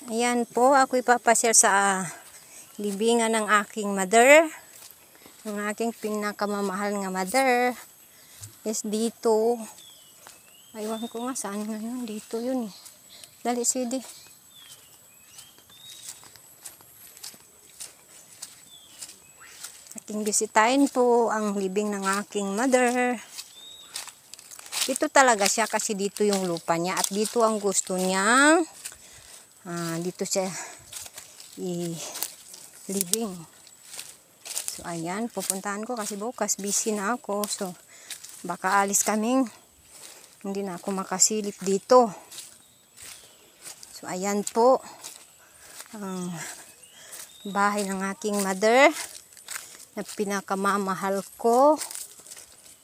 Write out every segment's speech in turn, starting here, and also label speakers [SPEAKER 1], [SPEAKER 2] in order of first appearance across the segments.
[SPEAKER 1] Ayan po, ako ipapasyal sa libingan ng aking mother. Ang aking pinakamamahal nga mother is dito. Aywan ko nga saan ngayon. Dito yun eh. Dali, Sidi. Ating bisitahin po ang libing ng aking mother. Dito talaga siya kasi dito yung lupa niya at dito ang gusto niya. Dito siya living. So ayan, pupuntahan ko kasi bukas busy na ako. So baka alis kaming hindi na ako makasilip dito. So ayan po ang bahay ng aking mother na pinakamamahal ko.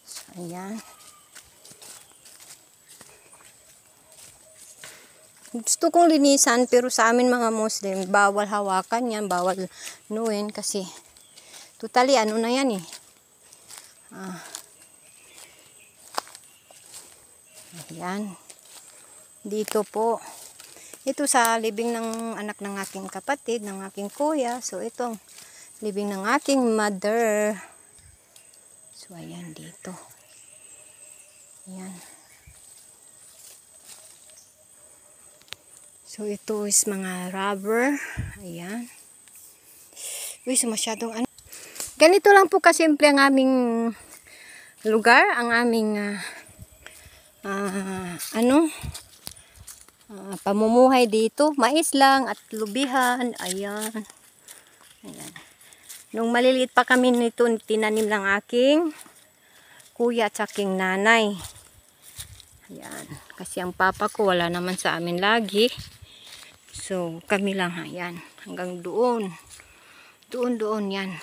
[SPEAKER 1] So ayan. Gusto kong linisan pero sa amin mga Muslim bawal hawakan yan, bawal nuin kasi totally ano na yan eh. Ayan. Dito po. Ito sa libing ng anak ng aking kapatid, ng aking kuya. So itong libing ng aking mother. So ayan dito. Ayan. So, ito is mga rubber. Ayan. Uy, so masyadong ano. Ganito lang po kasimple ang aming lugar. Ang aming pamumuhay dito. Mais lang at lubihan. Ayan. Ayan. Nung maliliit pa kami nito, tinanim ng aking kuya at aking nanay. Ayan. Kasi ang papa ko wala naman sa amin lagi. So, kami lang, ayan, hanggang doon. Doon yan.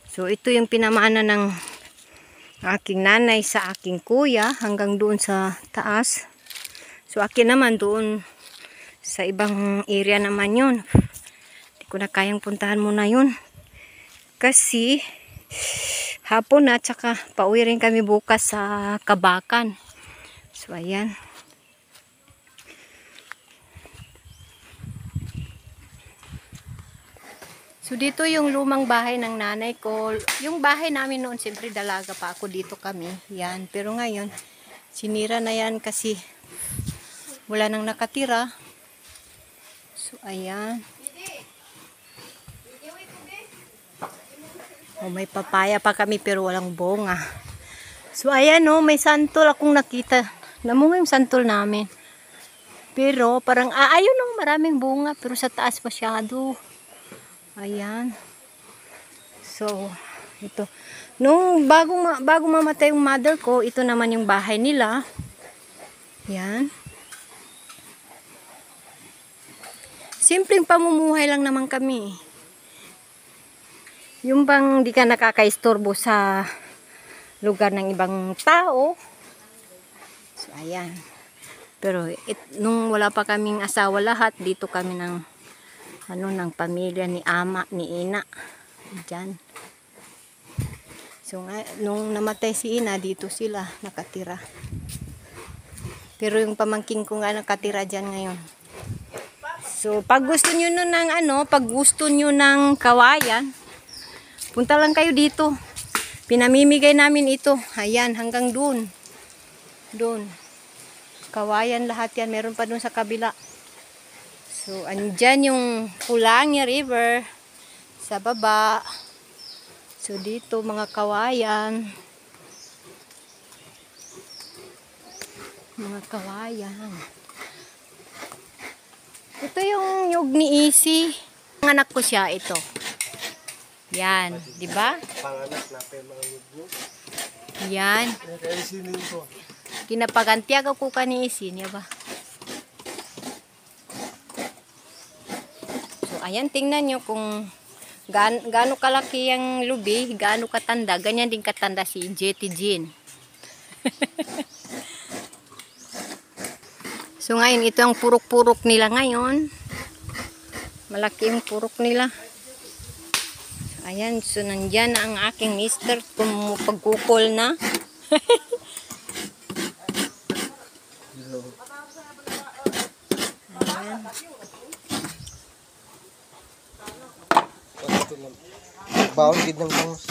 [SPEAKER 1] So, ito yung pinamana ng aking nanay sa aking kuya, hanggang doon sa taas. So, akin naman doon sa ibang area naman yun. Hindi ko na kayang puntahan muna yun. Kasi, hapon na, tsaka pauwi rin kami bukas sa Kabakan. So, ayan. So, dito yung lumang bahay ng nanay ko. Yung bahay namin noon, siyempre dalaga pa ako, dito kami. Yan. Pero ngayon, sinira na yan kasi wala nang nakatira. So, ayan. Oh, may papaya pa kami pero walang bunga. So, ayan oh, may santol akong nakita. Namunga yung santol namin. Pero, parang, ayun oh, maraming bunga. Pero sa taas masyado. Ayan. So, ito. Nung bago mamatay yung mother ko, ito naman yung bahay nila. Ayan. Simpleng pamumuhay lang naman kami. Yung bang di ka nakakaistorbo sa lugar ng ibang tao. So, ayan. Pero, nung wala pa kaming asawa lahat, dito kami ng ng pamilya ni ama, ni ina. Diyan. So, nung namatay si ina, dito sila nakatira. Pero yung pamangkin ko nga nakatira dyan ngayon. So, pag gusto nyo nun ng pag gusto nyo ng kawayan, punta lang kayo dito. Pinamimigay namin ito. Ayan, hanggang dun. Dun. Kawayan lahat yan. Meron pa dun sa kabila. So, andyan yung Pulangya River sa baba. So, dito mga kawayan. Mga kawayan. Ito yung nyug ni Isi. Ang anak ko siya, ito. Yan, di ba?
[SPEAKER 2] Panganak na pa yung mga nyug nyo.
[SPEAKER 1] Yan. Kinapagantiag ako ka ni Isi, niya ba? Ayan, tingnan nyo kung gaano kalaki ang lubi, gaano katanda. Ganyan din katanda si Jetty Jean. So ngayon, ito ang purok-purok nila ngayon. Malaki yung purok nila. So, ayan, so nandyan ang aking mister kung pagkukol na. Ayan.
[SPEAKER 2] Ito lang. Bawal gid ng bangus.